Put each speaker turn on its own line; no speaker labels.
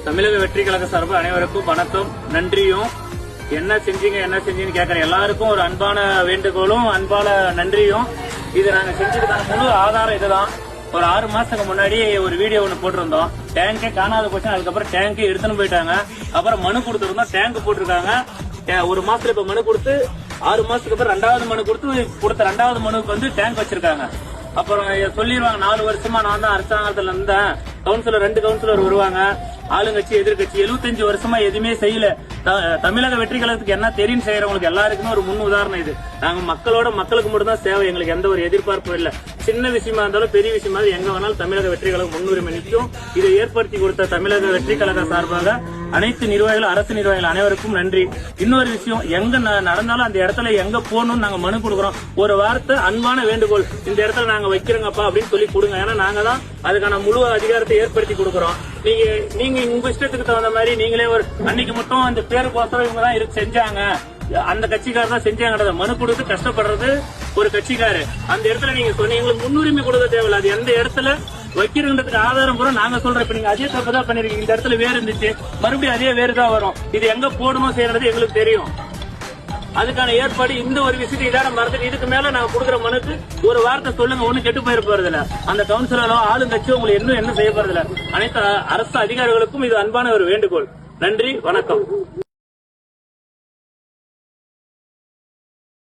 தமிழக வெற்றி கழக சார்பு அனைவருக்கும் வணக்கம், நன்றியும். என்ன செஞ்சீங்கன்னு கேட்கற எல்லாருக்கும் ஒரு அன்பான வேண்டுகோளும் அன்பான நன்றியும். இது நாங்க செஞ்சதுக்கான முழு ஆதாரம் இதுதான். ஒரு 6 மாசத்துக்கு முன்னாடி ஒரு வீடியோ ஒண்ணு போட்டிருந்தோம். டேங்கே காணாத போச்சு. அதுக்கப்புறம் டேங்கே எடுத்துன்னு போயிட்டாங்க. அப்புறம் மனு கொடுத்துருந்தோம், டேங்க் போட்டிருக்காங்க. ஒரு மாசத்துல இப்ப மனு கொடுத்து 6 மாசத்துக்கு அப்புறம் 2வது மனு கொடுத்த 2வது மனுக்கு வந்து டேங்க் வச்சிருக்காங்க. அப்புறம் சொல்லிடுவாங்க 4 வருஷமா நான் தான் அரசாங்கத்துல இருந்தேன். கவுன்சிலர் 2 கவுன்சிலர் வருவாங்க, ஆளுங்கட்சி எதிர்கட்சி. 75 வருஷமா எதுவுமே செய்யல. தமிழக வெற்றி கழகத்துக்கு என்ன தெரியும் செய்யறவங்களுக்கு எல்லாருக்குமே ஒரு முன் உதாரணம் இது. நாங்க மக்களுக்கு மட்டும் தான் சேவை. எங்களுக்கு எந்த ஒரு எதிர்பார்ப்பும் இல்ல. சின்ன விஷயமா இருந்தாலும் பெரிய விஷயமா எங்க வேணாலும் தமிழக வெற்றி கழகம் முன்னுரிமை நிற்கும். இதை ஏற்படுத்தி கொடுத்த தமிழக வெற்றி கழக சார்பாக அனைத்து நிர்வாகிகள், அரசு நிர்வாகிகள் அனைவருக்கும் நன்றி. இன்னொரு விஷயம், எங்க நடந்தாலும் அந்த இடத்துல எங்க போகணும்னு நாங்க மனு கொடுக்குறோம். ஒரு வார்த்தை அன்பான வேண்டுகோள், இந்த இடத்துல நாங்க வைக்கிறோங்கப்பா அப்படின்னு சொல்லி கொடுங்க. ஏன்னா நாங்க தான் அதுக்கான முழு அதிகாரத்தை ஏற்படுத்தி கொடுக்குறோம். நீங்க உங்க இஷ்டத்துக்கு தகுந்த மாதிரி நீங்களே ஒரு அன்னைக்கு மட்டும் அந்த பேருக்கோசரம் இவங்க தான் செஞ்சாங்க, அந்த கட்சிக்காரர் தான் செஞ்சாங்க மனு கொடுத்து கஷ்டப்படுறது ஒரு கட்சிக்காரு. அந்த இடத்துல நீங்க சொன்னீங்க முன்னுரிமை கொடுக்க தேவையில்ல. அது எந்த இடத்துல வைக்கிறதுக்கு ஆதாரம் பூரா நாங்க சொல்றோம். இப்ப நீங்க அதே தப்பு தான் பண்ணிருக்கீங்க. இந்த இடத்துல வேறு இருந்துச்சு, மறுபடியும் அதே வேறு தான் வரும். இது எங்க போடணும் செய்யறது எங்களுக்கு தெரியும். அதுக்கான ஏற்பாடு இந்த ஒரு விஷயத்தை இதான மறந்துட்டு இதுக்கு மேல நாங்க கொடுக்குற மனுக்கு ஒரு வார்த்தை சொல்லுங்க, ஒண்ணு கெட்டு போயிட போறதில்ல. அந்த கவுன்சிலரோ ஆளுங்கட்சியோ உங்களுக்கு என்ன செய்ய போறதில்ல. அனைத்து அரசு அதிகாரிகளுக்கும் இது அன்பான ஒரு வேண்டுகோள். நன்றி, வணக்கம்.